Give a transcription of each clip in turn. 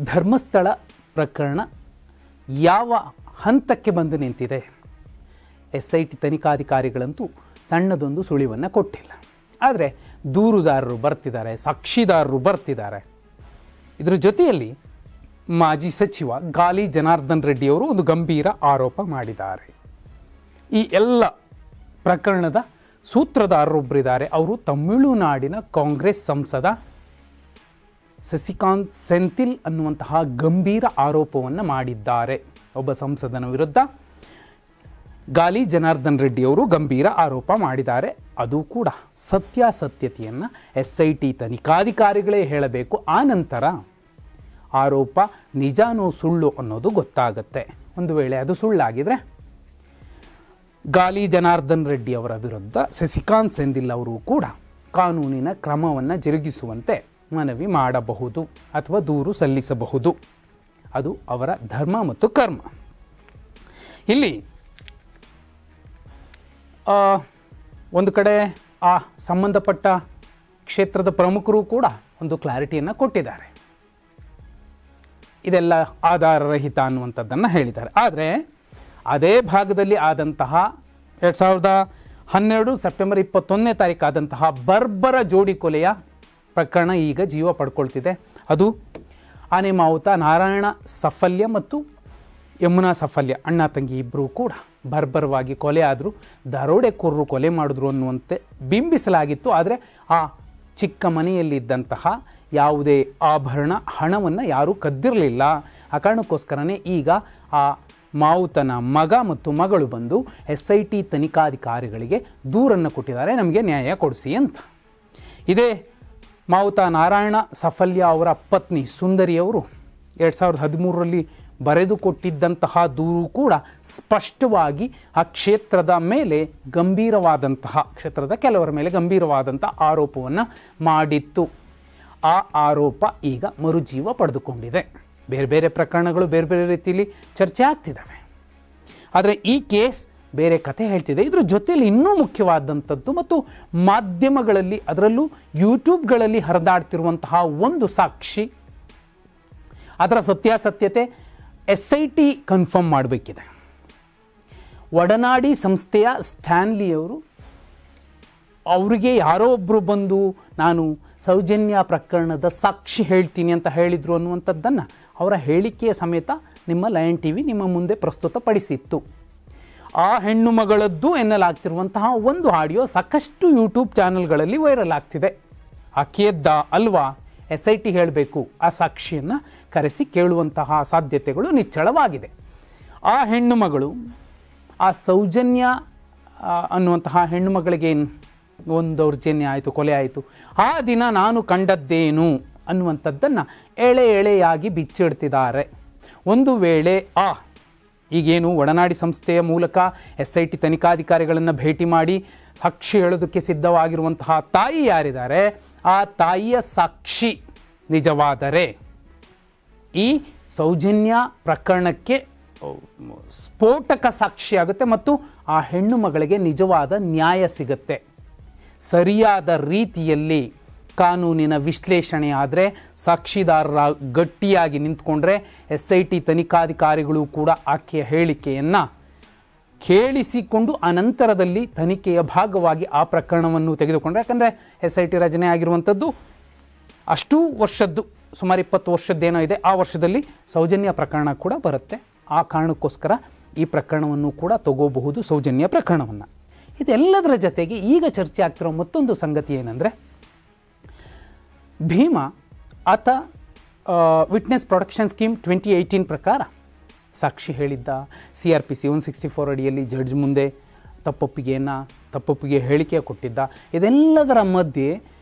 ಧರ್ಮಸ್ಥಳ ಪ್ರಕರಣ ಯಾವ ಹಂತಕ್ಕೆ ಬಂದು ನಿಂತಿದೆ? SIT ತನಿಖಾಧಿಕಾರಿಗಳಂತೂ ಸಣ್ಣದೊಂದು ಸುಳಿವನ್ನು ಕೊಟ್ಟಿಲ್ಲ. ಆದರೆ ದೂರುದಾರರು ಬರ್ತಿದ್ದಾರೆ, ಸಾಕ್ಷಿದಾರರು ಬರ್ತಿದ್ದಾರೆ. ಇದರ ಜೊತೆಯಲ್ಲಿ ಮಾಜಿ ಸಚಿವ ಗಾಲಿ ಜನಾರ್ದನ್ ರೆಡ್ಡಿ ಅವರು ಒಂದು ಗಂಭೀರ ಆರೋಪ ಮಾಡಿದ್ದಾರೆ. ಈ ಎಲ್ಲ ಪ್ರಕರಣದ ಸೂತ್ರಧಾರರೊಬ್ಬರಿದ್ದಾರೆ. ಅವರು ತಮಿಳುನಾಡಿನ ಕಾಂಗ್ರೆಸ್ ಸಂಸದ ಸಸಿಕಾಂತ್ ಸೆಂಥಿಲ್ ಅನ್ನುವಂತಹ ಗಂಭೀರ ಆರೋಪವನ್ನು ಮಾಡಿದ್ದಾರೆ. ಒಬ್ಬ ಸಂಸದನ ವಿರುದ್ಧ ಗಾಲಿ ಜನಾರ್ದನ್ ರೆಡ್ಡಿ ಅವರು ಗಂಭೀರ ಆರೋಪ ಮಾಡಿದ್ದಾರೆ. ಅದು ಕೂಡ ಸತ್ಯಾಸತ್ಯತೆಯನ್ನು SIT ತನಿಖಾಧಿಕಾರಿಗಳೇ ಹೇಳಬೇಕು. ಆ ನಂತರ ಆರೋಪ ನಿಜಾನೋ ಸುಳ್ಳು ಅನ್ನೋದು ಗೊತ್ತಾಗುತ್ತೆ. ಒಂದು ವೇಳೆ ಅದು ಸುಳ್ಳಾಗಿದ್ರೆ ಗಾಲಿ ಜನಾರ್ದನ್ ರೆಡ್ಡಿ ಅವರ ವಿರುದ್ಧ ಸಸಿಕಾಂತ್ ಸೆಂಥಿಲ್ ಅವರು ಕೂಡ ಕಾನೂನಿನ ಕ್ರಮವನ್ನು ಜರುಗಿಸುವಂತೆ ಮನವಿ ಮಾಡಬಹುದು ಅಥವಾ ದೂರು ಸಲ್ಲಿಸಬಹುದು. ಅದು ಅವರ ಧರ್ಮ ಮತ್ತು ಕರ್ಮ. ಇಲ್ಲಿ ಒಂದು ಕಡೆ ಆ ಸಂಬಂಧಪಟ್ಟ ಕ್ಷೇತ್ರದ ಪ್ರಮುಖರು ಕೂಡ ಒಂದು ಕ್ಲಾರಿಟಿಯನ್ನು ಕೊಟ್ಟಿದ್ದಾರೆ. ಇದೆಲ್ಲ ಆಧಾರರಹಿತ ಅನ್ನುವಂಥದ್ದನ್ನು ಹೇಳಿದ್ದಾರೆ. ಆದರೆ ಅದೇ ಭಾಗದಲ್ಲಿ ಆದಂತಹ 2012 ಸೆಪ್ಟೆಂಬರ್ 21ನೇ ತಾರೀಕು ಆದಂತಹ ಬರ್ಬರ ಜೋಡಿ ಕೊಲೆಯ ಪ್ರಕರಣ ಈಗ ಜೀವ ಪಡ್ಕೊಳ್ತಿದೆ. ಅದು ಆನೆ ಮಾವುತ ನಾರಾಯಣ ಸಫಲ್ಯ ಮತ್ತು ಯಮುನಾ ಸಫಲ್ಯ ಅಣ್ಣ ತಂಗಿ ಇಬ್ಬರೂ ಕೂಡ ಬರ್ಬರವಾಗಿ ಕೊಲೆ ಆದರೂ ದರೋಡೆಕೋರರು ಕೊಲೆ ಮಾಡಿದ್ರು ಅನ್ನುವಂತೆ ಬಿಂಬಿಸಲಾಗಿತ್ತು. ಆದರೆ ಆ ಚಿಕ್ಕ ಮನೆಯಲ್ಲಿದ್ದಂತಹ ಯಾವುದೇ ಆಭರಣ ಹಣವನ್ನು ಯಾರೂ ಕದ್ದಿರಲಿಲ್ಲ. ಆ ಕಾರಣಕ್ಕೋಸ್ಕರನೇ ಈಗ ಆ ಮಾವುತನ ಮಗ ಮತ್ತು ಮಗಳು ಬಂದು SIT ತನಿಖಾಧಿಕಾರಿಗಳಿಗೆ ದೂರನ್ನು ಕೊಟ್ಟಿದ್ದಾರೆ, ನಮಗೆ ನ್ಯಾಯ ಕೊಡಿಸಿ ಅಂತ. ಇದೇ ಮಾವುತ ನಾರಾಯಣ ಸಫಲ್ಯ ಅವರ ಪತ್ನಿ ಸುಂದರಿಯವರು 2013ರಲ್ಲಿ ಬರೆದುಕೊಟ್ಟಿದ್ದಂತಹ ದೂರು ಕೂಡ ಸ್ಪಷ್ಟವಾಗಿ ಆ ಕ್ಷೇತ್ರದ ಮೇಲೆ ಗಂಭೀರವಾದಂತಹ, ಕ್ಷೇತ್ರದ ಕೆಲವರ ಮೇಲೆ ಗಂಭೀರವಾದಂಥ ಆರೋಪವನ್ನು ಮಾಡಿತ್ತು. ಆ ಆರೋಪ ಈಗ ಮರುಜೀವ ಪಡೆದುಕೊಂಡಿದೆ. ಬೇರೆ ಬೇರೆ ಪ್ರಕರಣಗಳು ಬೇರೆ ಬೇರೆ ರೀತಿಯಲ್ಲಿ ಚರ್ಚೆ ಆಗ್ತಿದ್ದಾವೆ. ಆದರೆ ಈ ಕೇಸ್ ಬೇರೆ ಕಥೆ ಹೇಳ್ತಿದೆ. ಇದ್ರ ಜೊತೆಯಲ್ಲಿ ಇನ್ನೂ ಮುಖ್ಯವಾದಂಥದ್ದು ಮತ್ತು ಮಾಧ್ಯಮಗಳಲ್ಲಿ ಅದರಲ್ಲೂ ಯೂಟ್ಯೂಬ್ಗಳಲ್ಲಿ ಹರಿದಾಡ್ತಿರುವಂತಹ ಒಂದು ಸಾಕ್ಷಿ, ಅದರ ಸತ್ಯಾಸತ್ಯತೆ SIT ಕನ್ಫರ್ಮ್ ಮಾಡಬೇಕಿದೆ. ಒಡನಾಡಿ ಸಂಸ್ಥೆಯ ಸ್ಟ್ಯಾನ್ಲಿಯವರು ಅವರಿಗೆ ಯಾರೋ ಒಬ್ಬರು ಬಂದು ನಾನು ಸೌಜನ್ಯ ಪ್ರಕರಣದ ಸಾಕ್ಷಿ ಹೇಳ್ತೀನಿ ಅಂತ ಹೇಳಿದರು ಅನ್ನುವಂಥದ್ದನ್ನು ಅವರ ಹೇಳಿಕೆಯ ಸಮೇತ ನಿಮ್ಮ ಲಯನ್ TV ನಿಮ್ಮ ಮುಂದೆ ಪ್ರಸ್ತುತಪಡಿಸಿತ್ತು. ಆ ಹೆಣ್ಣು ಮಗಳದ್ದು ಎನ್ನಲಾಗ್ತಿರುವಂತಹ ಒಂದು ಆಡಿಯೋ ಸಾಕಷ್ಟು ಯೂಟ್ಯೂಬ್ ಚಾನಲ್ಗಳಲ್ಲಿ ವೈರಲ್ ಆಗ್ತಿದೆ. ಆಕೆಯದ್ದ ಅಲ್ವಾ? SIT ಹೇಳಬೇಕು, ಆ ಸಾಕ್ಷಿಯನ್ನು ಕರೆಸಿ ಕೇಳುವಂತಹ ಸಾಧ್ಯತೆಗಳು ನಿಚ್ಚಳವಾಗಿದೆ. ಆ ಹೆಣ್ಣು ಮಗಳು, ಆ ಸೌಜನ್ಯ ಅನ್ನುವಂತಹ ಹೆಣ್ಣು ಮಗಳಿಗೆ ಒಂದು ದೌರ್ಜನ್ಯ ಆಯಿತು, ಕೊಲೆ ಆಯಿತು, ಆ ದಿನ ನಾನು ಕಂಡದ್ದೇನು ಅನ್ನುವಂಥದ್ದನ್ನು ಎಳೆ ಎಳೆಯಾಗಿ ಬಿಚ್ಚಿಡ್ತಿದ್ದಾರೆ. ಒಂದು ವೇಳೆ ಈಗೇನು ಒಡನಾಡಿ ಸಂಸ್ಥೆಯ ಮೂಲಕ SIT ತನಿಖಾಧಿಕಾರಿಗಳನ್ನು ಭೇಟಿ ಮಾಡಿ ಸಾಕ್ಷಿ ಹೇಳೋದಕ್ಕೆ ಸಿದ್ಧವಾಗಿರುವಂತಹ ತಾಯಿ ಯಾರಿದ್ದಾರೆ, ಆ ತಾಯಿಯ ಸಾಕ್ಷಿ ನಿಜವಾದರೆ ಈ ಸೌಜನ್ಯ ಪ್ರಕರಣಕ್ಕೆ ಸ್ಫೋಟಕ ಸಾಕ್ಷಿಯಾಗುತ್ತೆ ಮತ್ತು ಆ ಹೆಣ್ಣು ಮಗಳಿಗೆ ನಿಜವಾದ ನ್ಯಾಯ ಸಿಗುತ್ತೆ. ಸರಿಯಾದ ರೀತಿಯಲ್ಲಿ ಕಾನೂನಿನ ವಿಶ್ಲೇಷಣೆ ಆದರೆ, ಸಾಕ್ಷಿದಾರರ ಗಟ್ಟಿಯಾಗಿ ನಿಂತ್ಕೊಂಡ್ರೆ SIT ತನಿಖಾಧಿಕಾರಿಗಳು ಕೂಡ ಆಕೆಯ ಹೇಳಿಕೆಯನ್ನು ಕೇಳಿಸಿಕೊಂಡು ಅನಂತರದಲ್ಲಿ ತನಿಖೆಯ ಭಾಗವಾಗಿ ಆ ಪ್ರಕರಣವನ್ನು ತೆಗೆದುಕೊಂಡ್ರೆ, ಯಾಕಂದರೆ SIT ರಚನೆ ಆಗಿರುವಂಥದ್ದು ಅಷ್ಟು ವರ್ಷದ್ದು, ಸುಮಾರು 20 ವರ್ಷದ್ದೇನೋ ಇದೆ, ಆ ವರ್ಷದಲ್ಲಿ ಸೌಜನ್ಯ ಪ್ರಕರಣ ಕೂಡ ಬರುತ್ತೆ. ಆ ಕಾರಣಕ್ಕೋಸ್ಕರ ಈ ಪ್ರಕರಣವನ್ನು ಕೂಡ ತಗೋಬಹುದು, ಸೌಜನ್ಯ ಪ್ರಕರಣವನ್ನು. ಇದೆಲ್ಲದರ ಜೊತೆಗೆ ಈಗ ಚರ್ಚೆ ಆಗ್ತಿರೋ ಮತ್ತೊಂದು ಸಂಗತಿ ಏನಂದರೆ, ಭೀಮಾ ಆತ ವಿಟ್ನೆಸ್ ಪ್ರೊಟೆಕ್ಷನ್ ಸ್ಕೀಮ್ 2018 ಪ್ರಕಾರ ಸಾಕ್ಷಿ ಹೇಳಿದ್ದ. CRPC 164 ಅಡಿಯಲ್ಲಿ ಜಡ್ಜ್ ಮುಂದೆ ತಪ್ಪೊಪ್ಪಿಗೆ ಹೇಳಿಕೆ ಕೊಟ್ಟಿದ್ದ. ಇದೆಲ್ಲದರ ಮಧ್ಯೆ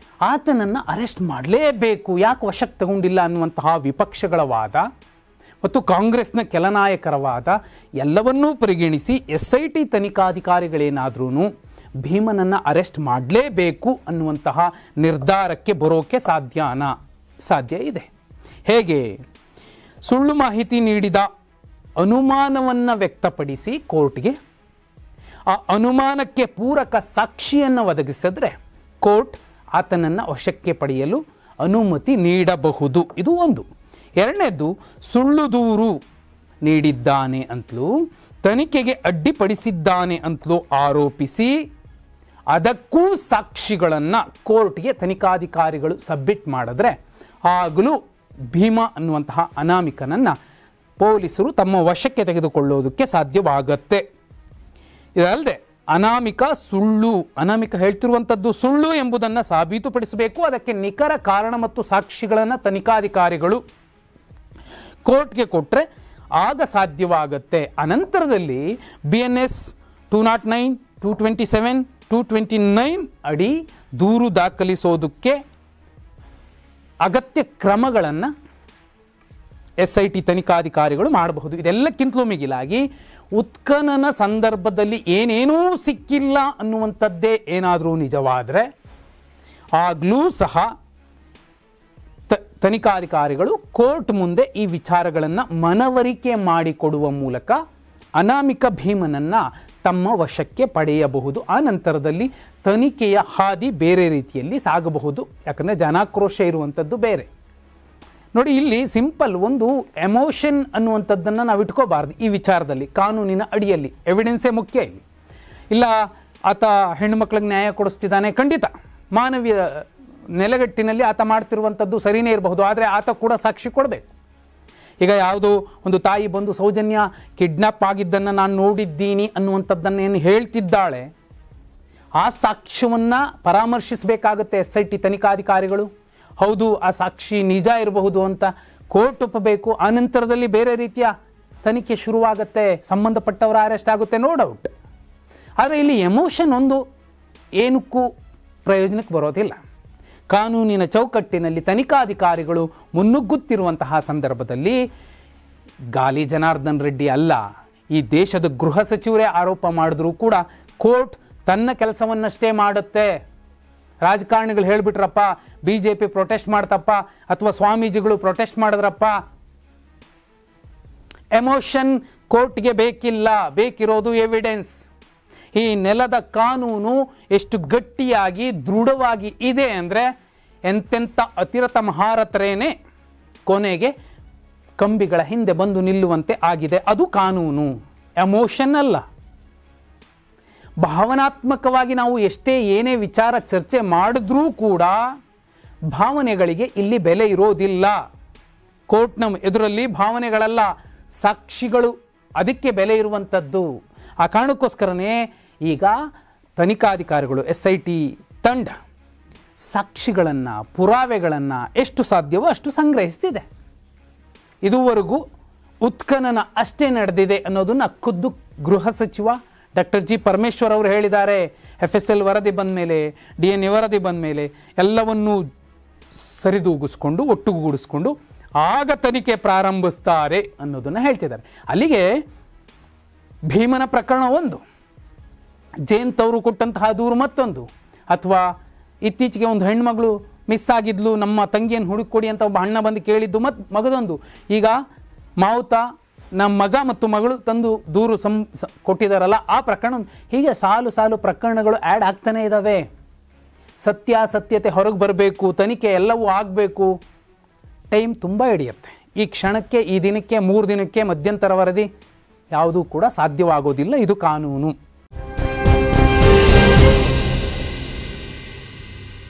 ಆತನನ್ನು ಅರೆಸ್ಟ್ ಮಾಡಲೇಬೇಕು, ಯಾಕೆ ವಶಕ್ಕೆ ತಗೊಂಡಿಲ್ಲ ಅನ್ನುವಂತಹ ವಿಪಕ್ಷಗಳ ವಾದ ಮತ್ತು ಕಾಂಗ್ರೆಸ್ನ ಕೆಲ ನಾಯಕರ ವಾದ ಎಲ್ಲವನ್ನೂ ಪರಿಗಣಿಸಿ SIT ತನಿಖಾಧಿಕಾರಿಗಳೇನಾದ್ರೂ ಭೀಮನನ್ನು ಅರೆಸ್ಟ್ ಮಾಡಲೇಬೇಕು ಅನ್ನುವಂತಹ ನಿರ್ಧಾರಕ್ಕೆ ಬರೋಕ್ಕೆ ಸಾಧ್ಯ ಇದೆ. ಹೇಗೆ? ಸುಳ್ಳು ಮಾಹಿತಿ ನೀಡಿದ ಅನುಮಾನವನ್ನು ವ್ಯಕ್ತಪಡಿಸಿ ಕೋರ್ಟ್ಗೆ ಆ ಅನುಮಾನಕ್ಕೆ ಪೂರಕ ಸಾಕ್ಷಿಯನ್ನು ಒದಗಿಸಿದ್ರೆ ಕೋರ್ಟ್ ಆತನನ್ನು ವಶಕ್ಕೆ ಪಡೆಯಲು ಅನುಮತಿ ನೀಡಬಹುದು. ಇದು ಒಂದು. ಎರಡನೇದು ಸುಳ್ಳು ದೂರು ನೀಡಿದ್ದಾನೆ ಅಂತಲೂ ತನಿಖೆಗೆ ಅಡ್ಡಿಪಡಿಸಿದ್ದಾನೆ ಅಂತಲೂ ಆರೋಪಿಸಿ ಅದಕ್ಕೂ ಸಾಕ್ಷಿಗಳನ್ನು ಕೋರ್ಟ್ಗೆ ತನಿಖಾಧಿಕಾರಿಗಳು ಸಬ್ಮಿಟ್ ಮಾಡಿದ್ರೆ ಆಗಲೂ ಭೀಮಾ ಅನ್ನುವಂತಹ ಅನಾಮಿಕನನ್ನು ಪೊಲೀಸರು ತಮ್ಮ ವಶಕ್ಕೆ ತೆಗೆದುಕೊಳ್ಳೋದಕ್ಕೆ ಸಾಧ್ಯವಾಗತ್ತೆ. ಇದಲ್ಲದೆ ಅನಾಮಿಕ ಹೇಳ್ತಿರುವಂಥದ್ದು ಸುಳ್ಳು ಎಂಬುದನ್ನು ಸಾಬೀತುಪಡಿಸಬೇಕು. ಅದಕ್ಕೆ ನಿಖರ ಕಾರಣ ಮತ್ತು ಸಾಕ್ಷಿಗಳನ್ನು ತನಿಖಾಧಿಕಾರಿಗಳು ಕೋರ್ಟ್ಗೆ ಕೊಟ್ಟರೆ ಆಗ ಸಾಧ್ಯವಾಗತ್ತೆ. ಅನಂತರದಲ್ಲಿ BNS 209, 227, 229 ಅಡಿ ದೂರು ದಾಖಲಿಸೋದಕ್ಕೆ ಅಗತ್ಯ ಕ್ರಮಗಳನ್ನು SIT ತನಿಖಾಧಿಕಾರಿಗಳು ಮಾಡಬಹುದು. ಇದೆಲ್ಲಕ್ಕಿಂತಲೂ ಮಿಗಿಲಾಗಿ ಉತ್ಖನನ ಸಂದರ್ಭದಲ್ಲಿ ಏನೇನೂ ಸಿಕ್ಕಿಲ್ಲ ಅನ್ನುವಂಥದ್ದೇ ಏನಾದರೂ ನಿಜವಾದರೆ ಆಗಲೂ ಸಹ ತನಿಖಾಧಿಕಾರಿಗಳು ಕೋರ್ಟ್ ಮುಂದೆ ಈ ವಿಚಾರಗಳನ್ನು ಮನವರಿಕೆ ಮಾಡಿಕೊಡುವ ಮೂಲಕ ಅನಾಮಿಕ ಭೀಮನನ್ನು ತಮ್ಮ ವಶಕ್ಕೆ ಪಡೆಯಬಹುದು. ಆ ನಂತರದಲ್ಲಿ ತನಿಖೆಯ ಹಾದಿ ಬೇರೆ ರೀತಿಯಲ್ಲಿ ಸಾಗಬಹುದು. ಯಾಕಂದರೆ ಜನಾಕ್ರೋಶ ಇರುವಂಥದ್ದು ಬೇರೆ. ನೋಡಿ, ಇಲ್ಲಿ ಸಿಂಪಲ್ ಒಂದು ಎಮೋಷನ್ ಅನ್ನುವಂಥದ್ದನ್ನು ನಾವು ಇಟ್ಕೋಬಾರ್ದು. ಈ ವಿಚಾರದಲ್ಲಿ ಕಾನೂನಿನ ಅಡಿಯಲ್ಲಿ ಎವಿಡೆನ್ಸೇ ಮುಖ್ಯ. ಇಲ್ಲಿ ಇಲ್ಲ ಆತ ಹೆಣ್ಣುಮಕ್ಳಿಗೆ ನ್ಯಾಯ ಕೊಡಿಸ್ತಿದ್ದಾನೆ, ಖಂಡಿತ ಮಾನವೀಯ ನೆಲೆಗಟ್ಟಿನಲ್ಲಿ ಆತ ಮಾಡ್ತಿರುವಂಥದ್ದು ಸರಿಯೇ ಇರಬಹುದು. ಆದರೆ ಆತ ಕೂಡ ಸಾಕ್ಷಿ ಕೊಡಬೇಕು. ಈಗ ಯಾವುದೋ ಒಂದು ತಾಯಿ ಬಂದು ಸೌಜನ್ಯ ಕಿಡ್ನಾಪ್ ಆಗಿದ್ದನ್ನು ನಾನು ನೋಡಿದ್ದೀನಿ ಅನ್ನುವಂಥದ್ದನ್ನು ಏನು ಹೇಳ್ತಿದ್ದಾಳೆ, ಆ ಸಾಕ್ಷ್ಯವನ್ನು ಪರಾಮರ್ಶಿಸಬೇಕಾಗುತ್ತೆ SIT ತನಿಖಾಧಿಕಾರಿಗಳು. ಹೌದು, ಆ ಸಾಕ್ಷಿ ನಿಜ ಇರಬಹುದು ಅಂತ ಕೋರ್ಟ್ ಒಪ್ಪಬೇಕು. ಆ ನಂತರದಲ್ಲಿ ಬೇರೆ ರೀತಿಯ ತನಿಖೆ ಶುರುವಾಗುತ್ತೆ, ಸಂಬಂಧಪಟ್ಟವರ ಅರೆಸ್ಟ್ ಆಗುತ್ತೆ, ನೋ ಡೌಟ್. ಆದರೆ ಇಲ್ಲಿ ಎಮೋಷನ್ ಒಂದು ಏನಕ್ಕೂ ಪ್ರಯೋಜನಕ್ಕೆ ಬರೋದಿಲ್ಲ. ಕಾನೂನಿನ ಚೌಕಟ್ಟಿನಲ್ಲಿ ತನಿಖಾಧಿಕಾರಿಗಳು ಮುನ್ನುಗ್ಗುತ್ತಿರುವಂತಹ ಸಂದರ್ಭದಲ್ಲಿ ಗಾಲಿ ಜನಾರ್ದನ್ ರೆಡ್ಡಿ ಅಲ್ಲ, ಈ ದೇಶದ ಗೃಹ ಸಚಿವರೇ ಆರೋಪ ಮಾಡಿದ್ರೂ ಕೂಡ ಕೋರ್ಟ್ ತನ್ನ ಕೆಲಸವನ್ನಷ್ಟೇ ಮಾಡುತ್ತೆ. ರಾಜಕಾರಣಿಗಳು ಹೇಳಿಬಿಟ್ರಪ್ಪ, BJP ಪ್ರೊಟೆಸ್ಟ್ ಮಾಡ್ತಪ್ಪ, ಅಥವಾ ಸ್ವಾಮೀಜಿಗಳು ಪ್ರೊಟೆಸ್ಟ್ ಮಾಡಿದ್ರಪ್ಪ, ಎಮೋಷನ್ ಕೋರ್ಟ್ಗೆ ಬೇಕಿಲ್ಲ. ಬೇಕಿರೋದು ಎವಿಡೆನ್ಸ್. ಈ ನೆಲದ ಕಾನೂನು ಎಷ್ಟು ಗಟ್ಟಿಯಾಗಿ ದೃಢವಾಗಿ ಇದೆ ಅಂದರೆ ಎಂತೆಂಥ ಅತಿರಥ ಮಹಾರಥರೇನೆ ಕೊನೆಗೆ ಕಂಬಿಗಳ ಹಿಂದೆ ಬಂದು ನಿಲ್ಲುವಂತೆ ಆಗಿದೆ. ಅದು ಕಾನೂನು, ಎಮೋಷನ್ ಅಲ್ಲ. ಭಾವನಾತ್ಮಕವಾಗಿ ನಾವು ಎಷ್ಟೇ ಏನೇ ವಿಚಾರ ಚರ್ಚೆ ಮಾಡಿದ್ರೂ ಕೂಡ ಭಾವನೆಗಳಿಗೆ ಇಲ್ಲಿ ಬೆಲೆ ಇರೋದಿಲ್ಲ. ಕೋರ್ಟ್ನ ಎದುರಲ್ಲಿ ಭಾವನೆಗಳಲ್ಲ, ಸಾಕ್ಷಿಗಳು ಅದಕ್ಕೆ ಬೆಲೆ ಇರುವಂಥದ್ದು. ಆ ಕಾರಣಕ್ಕೋಸ್ಕರನೇ ಈಗ ತನಿಖಾಧಿಕಾರಿಗಳು SIT ತಂಡ ಸಾಕ್ಷಿಗಳನ್ನು, ಪುರಾವೆಗಳನ್ನು ಎಷ್ಟು ಸಾಧ್ಯವೋ ಅಷ್ಟು ಸಂಗ್ರಹಿಸ್ತಿದೆ. ಇದುವರೆಗೂ ಉತ್ಖನನ ಅಷ್ಟೇ ನಡೆದಿದೆ ಅನ್ನೋದನ್ನು ಖುದ್ದು ಗೃಹ ಸಚಿವ ಡಾಕ್ಟರ್ G. ಪರಮೇಶ್ವರ್ ಅವರು ಹೇಳಿದ್ದಾರೆ. FSL ವರದಿ ಬಂದ ಮೇಲೆ, DNA ವರದಿ ಬಂದ ಮೇಲೆ ಎಲ್ಲವನ್ನೂ ಸರಿದೂಗಿಸ್ಕೊಂಡು ಒಟ್ಟುಗೂಡಿಸ್ಕೊಂಡು ಆಗ ತನಿಖೆ ಪ್ರಾರಂಭಿಸ್ತಾರೆ ಅನ್ನೋದನ್ನು ಹೇಳ್ತಿದ್ದಾರೆ. ಅಲ್ಲಿಗೆ ಭೀಮನ ಪ್ರಕರಣ ಒಂದು, ಜಯಂತ್ ಅವರು ಕೊಟ್ಟಂತಹ ದೂರು ಮತ್ತೊಂದು, ಅಥವಾ ಇತ್ತೀಚೆಗೆ ಒಂದು ಹೆಣ್ಮಗಳು ಮಿಸ್ ಆಗಿದ್ಲು, ನಮ್ಮ ತಂಗಿಯನ್ನು ಹುಡುಕೊಡಿ ಅಂತ ಒಬ್ಬ ಅಣ್ಣ ಬಂದು ಕೇಳಿದ್ದು ಮಗದೊಂದು. ಈಗ ಮಾವುತ ನಮ್ಮ ಮಗ ಮತ್ತು ಮಗಳು ತಂದು ದೂರು ಕೊಟ್ಟಿದ್ದಾರಲ್ಲ ಆ ಪ್ರಕರಣ. ಹೀಗೆ ಸಾಲು ಸಾಲು ಪ್ರಕರಣಗಳು ಆ್ಯಡ್ ಆಗ್ತಾನೆ ಇದ್ದಾವೆ. ಸತ್ಯಾಸತ್ಯತೆ ಹೊರಗೆ ಬರಬೇಕು, ತನಿಖೆ ಎಲ್ಲವೂ ಆಗಬೇಕು, ಟೈಮ್ ತುಂಬ ಹಿಡಿಯುತ್ತೆ. ಈ ಕ್ಷಣಕ್ಕೆ, ಈ ದಿನಕ್ಕೆ, 3 ದಿನಕ್ಕೆ ಮಧ್ಯಂತರ ವರದಿ ಯಾವುದೂ ಕೂಡ ಸಾಧ್ಯವಾಗೋದಿಲ್ಲ. ಇದು ಕಾನೂನು.